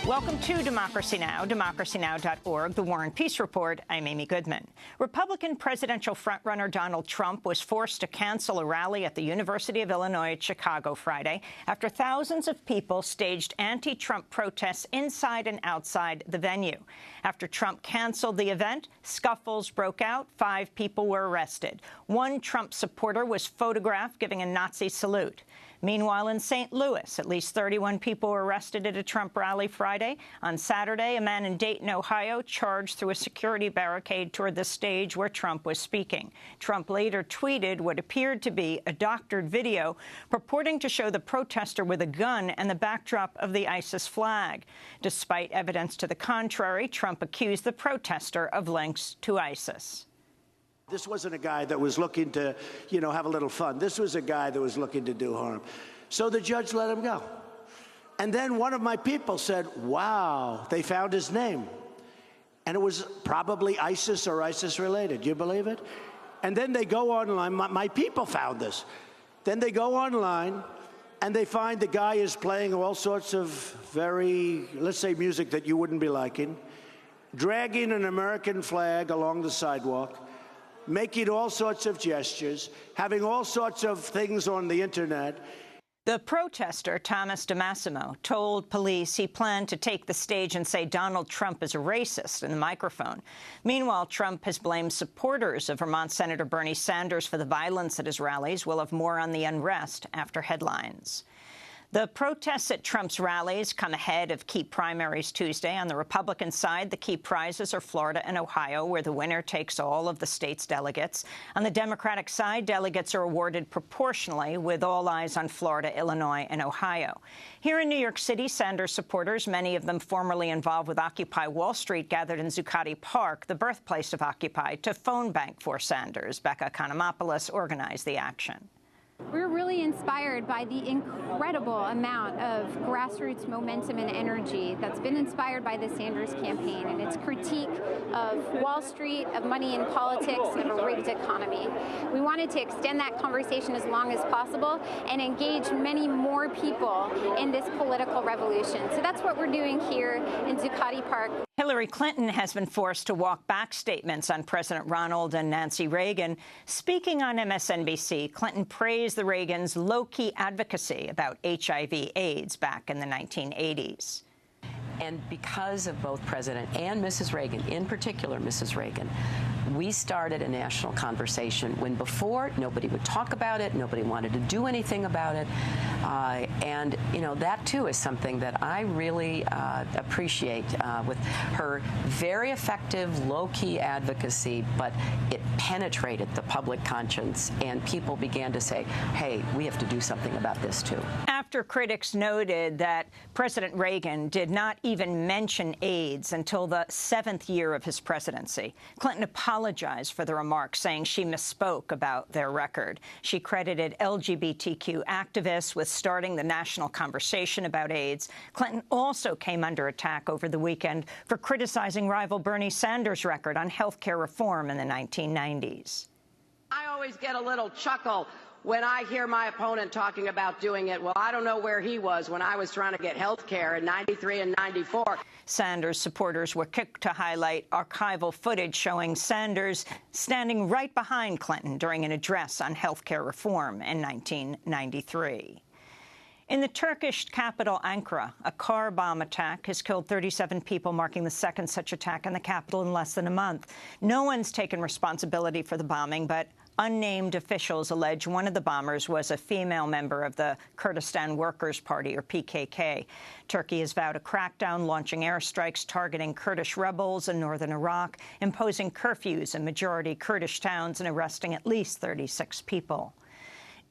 Welcome to Democracy Now!, democracynow.org, the War and Peace Report. I'm Amy Goodman. Republican presidential frontrunner Donald Trump was forced to cancel a rally at the University of Illinois at Chicago Friday after thousands of people staged anti-Trump protests inside and outside the venue. After Trump canceled the event, scuffles broke out. 5 people were arrested. One Trump supporter was photographed giving a Nazi salute. Meanwhile, in St. Louis, at least 31 people were arrested at a Trump rally Friday. On Saturday, a man in Dayton, Ohio, charged through a security barricade toward the stage where Trump was speaking. Trump later tweeted what appeared to be a doctored video purporting to show the protester with a gun and the backdrop of the ISIS flag. Despite evidence to the contrary, Trump accused the protester of links to ISIS. This wasn't a guy that was looking to, have a little fun. This was a guy that was looking to do harm. So the judge let him go. And then one of my people said, wow, they found his name. And it was probably ISIS or ISIS-related. Do you believe it? And then they go online. My people found this. Then they go online, and they find the guy is playing all sorts of very, let's say, music that you wouldn't be liking, dragging an American flag along the sidewalk, making all sorts of gestures, having all sorts of things on the Internet. The protester, Thomas DeMassimo, told police he planned to take the stage and say Donald Trump is a racist in the microphone. Meanwhile, Trump has blamed supporters of Vermont Senator Bernie Sanders for the violence at his rallies. We'll have more on the unrest after headlines. The protests at Trump's rallies come ahead of key primaries Tuesday. On the Republican side, the key prizes are Florida and Ohio, where the winner takes all of the state's delegates. On the Democratic side, delegates are awarded proportionally, with all eyes on Florida, Illinois, and Ohio. Here in New York City, Sanders supporters, many of them formerly involved with Occupy Wall Street, gathered in Zuccotti Park, the birthplace of Occupy, to phone bank for Sanders. Becca Economopoulos organized the action. We're really inspired by the incredible amount of grassroots momentum and energy that's been inspired by the Sanders campaign and its critique of Wall Street, of money in politics, and of a rigged economy. We wanted to extend that conversation as long as possible and engage many more people in this political revolution. So that's what we're doing here in Zuccotti Park. Hillary Clinton has been forced to walk back statements on President Ronald and Nancy Reagan. Speaking on MSNBC, Clinton praised the Reagans' low-key advocacy about HIV/AIDS back in the 1980s. And because of both President and Mrs. Reagan, in particular Mrs. Reagan, we started a national conversation when before nobody would talk about it, nobody wanted to do anything about it. And, that, too, is something that I really appreciate with her very effective, low-key advocacy, but it penetrated the public conscience, and people began to say, hey, we have to do something about this, too. After critics noted that President Reagan did not even mention AIDS until the 7th year of his presidency, Clinton apologized for the remarks, saying she misspoke about their record. She credited LGBTQ activists with starting the national conversation about AIDS. Clinton also came under attack over the weekend for criticizing rival Bernie Sanders' record on health care reform in the 1990s. I always get a little chuckle when I hear my opponent talking about doing it. Well, I don't know where he was when I was trying to get health care in 93 and 94. Sanders supporters were quick to highlight archival footage showing Sanders standing right behind Clinton during an address on health care reform in 1993. In the Turkish capital, Ankara, a car bomb attack has killed 37 people, marking the second such attack in the capital in less than a month. No one's taken responsibility for the bombing, but unnamed officials allege one of the bombers was a female member of the Kurdistan Workers' Party, or PKK. Turkey has vowed a crackdown, launching airstrikes targeting Kurdish rebels in northern Iraq, imposing curfews in majority Kurdish towns, and arresting at least 36 people.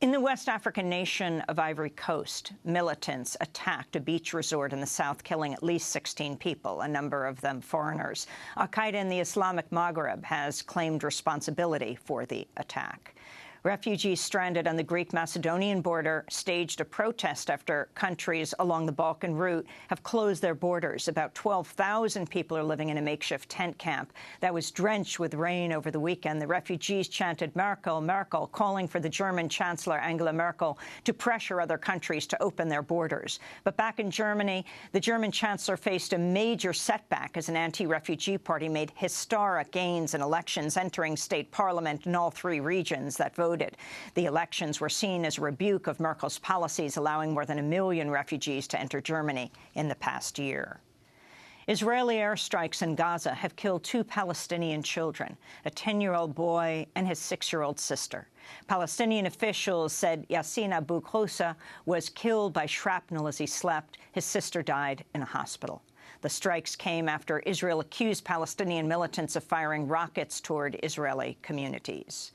In the West African nation of Ivory Coast, militants attacked a beach resort in the south, killing at least 16 people, a number of them foreigners. Al-Qaeda in the Islamic Maghreb has claimed responsibility for the attack. Refugees stranded on the Greek-Macedonian border staged a protest after countries along the Balkan route have closed their borders. About 12,000 people are living in a makeshift tent camp that was drenched with rain over the weekend. The refugees chanted "Merkel, Merkel," calling for the German Chancellor Angela Merkel to pressure other countries to open their borders. But back in Germany, the German Chancellor faced a major setback as an anti-refugee party made historic gains in elections, entering state parliament in all three regions that voted. The elections were seen as a rebuke of Merkel's policies, allowing more than 1 million refugees to enter Germany in the past year. Israeli airstrikes in Gaza have killed 2 Palestinian children, a 10-year-old boy and his 6-year-old sister. Palestinian officials said Yassin Abu Khousa was killed by shrapnel as he slept. His sister died in a hospital. The strikes came after Israel accused Palestinian militants of firing rockets toward Israeli communities.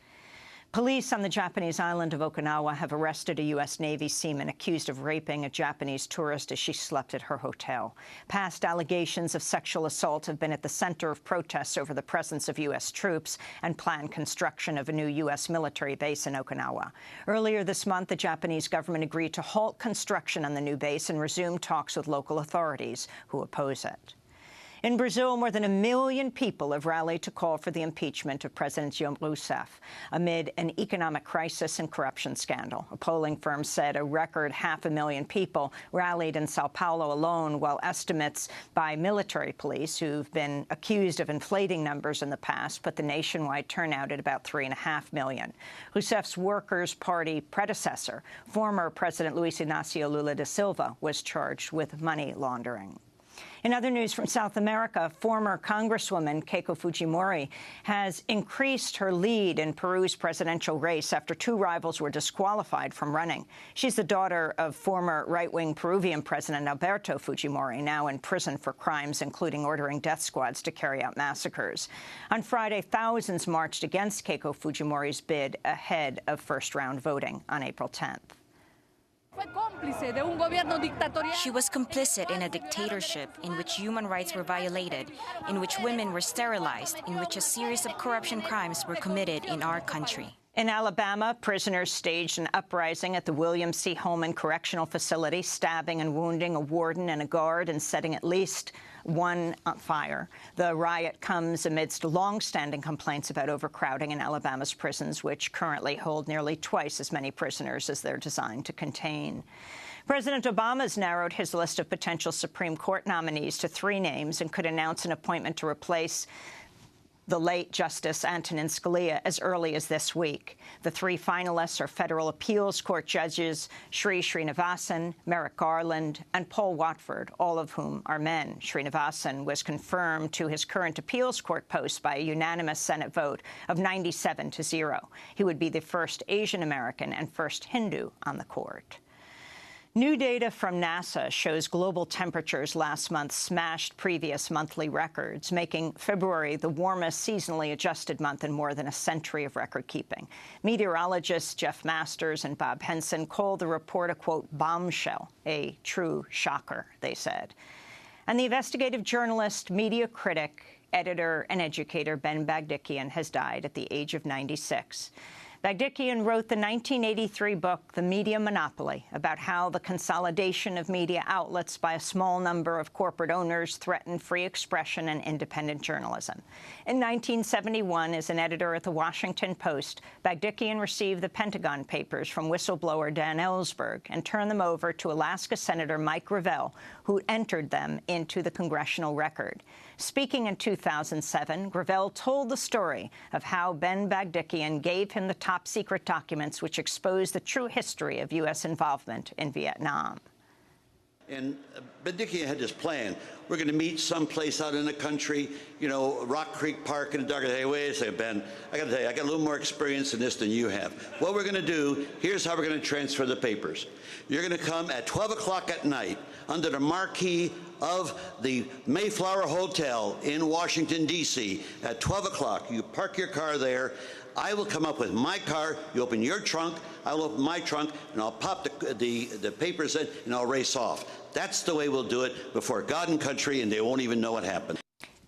Police on the Japanese island of Okinawa have arrested a U.S. Navy seaman accused of raping a Japanese tourist as she slept at her hotel. Past allegations of sexual assault have been at the center of protests over the presence of U.S. troops and planned construction of a new U.S. military base in Okinawa. Earlier this month, the Japanese government agreed to halt construction on the new base and resume talks with local authorities who oppose it. In Brazil, more than 1 million people have rallied to call for the impeachment of President Dilma Rousseff amid an economic crisis and corruption scandal. A polling firm said a record 500,000 people rallied in Sao Paulo alone, while estimates by military police, who've been accused of inflating numbers in the past, put the nationwide turnout at about 3.5 million. Rousseff's Workers' Party predecessor, former President Luiz Inácio Lula da Silva, was charged with money laundering. In other news from South America, former Congresswoman Keiko Fujimori has increased her lead in Peru's presidential race after 2 rivals were disqualified from running. She's the daughter of former right-wing Peruvian President Alberto Fujimori, now in prison for crimes including ordering death squads to carry out massacres. On Friday, thousands marched against Keiko Fujimori's bid ahead of first-round voting on April 10th. She was complicit in a dictatorship in which human rights were violated, in which women were sterilized, in which a series of corruption crimes were committed in our country. In Alabama, prisoners staged an uprising at the William C. Holman Correctional Facility, stabbing and wounding a warden and a guard and setting at least 1 on fire. The riot comes amidst long-standing complaints about overcrowding in Alabama's prisons, which currently hold nearly twice as many prisoners as they're designed to contain. President Obama has narrowed his list of potential Supreme Court nominees to 3 names and could announce an appointment to replace the late Justice Antonin Scalia as early as this week. The 3 finalists are federal appeals court judges Sri Srinivasan, Merrick Garland, and Paul Watford, all of whom are men. Srinivasan was confirmed to his current appeals court post by a unanimous Senate vote of 97-0. He would be the first Asian American and first Hindu on the court. New data from NASA shows global temperatures last month smashed previous monthly records, making February the warmest seasonally adjusted month in more than a century of record-keeping. Meteorologists Jeff Masters and Bob Henson called the report a, quote, bombshell, a true shocker, they said. And the investigative journalist, media critic, editor, and educator Ben Bagdikian has died at the age of 96. Bagdikian wrote the 1983 book, The Media Monopoly, about how the consolidation of media outlets by a small number of corporate owners threatened free expression and independent journalism. In 1971, as an editor at The Washington Post, Bagdikian received the Pentagon Papers from whistleblower Dan Ellsberg and turned them over to Alaska Senator Mike Gravel, who entered them into the congressional record. Speaking in 2007, Gravel told the story of how Ben Bagdikian gave him the top-secret documents which exposed the true history of U.S. involvement in Vietnam. And Bagdikian had this plan. We're going to meet someplace out in the country, you know, Rock Creek Park in the dark. Hey, wait a second, Ben. I got to tell you, I got a little more experience in this than you have. What we're going to do, here's how we're going to transfer the papers. You're going to come at 12 o'clock at night under the marquee of the Mayflower Hotel in Washington, D.C. at 12 o'clock. You park your car there. I will come up with my car. You open your trunk. I'll open my trunk, and I'll pop the papers in, and I'll race off. That's the way we'll do it before God and country, and they won't even know what happened.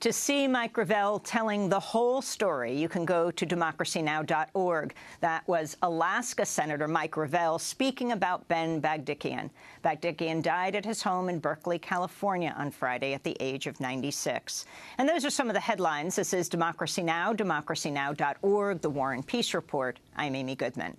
To see Mike Gravel telling the whole story, you can go to democracynow.org. That was Alaska Senator Mike Gravel speaking about Ben Bagdikian. Bagdikian died at his home in Berkeley, California on Friday at the age of 96. And those are some of the headlines. This is Democracy Now!, democracynow.org, The War and Peace Report. I'm Amy Goodman.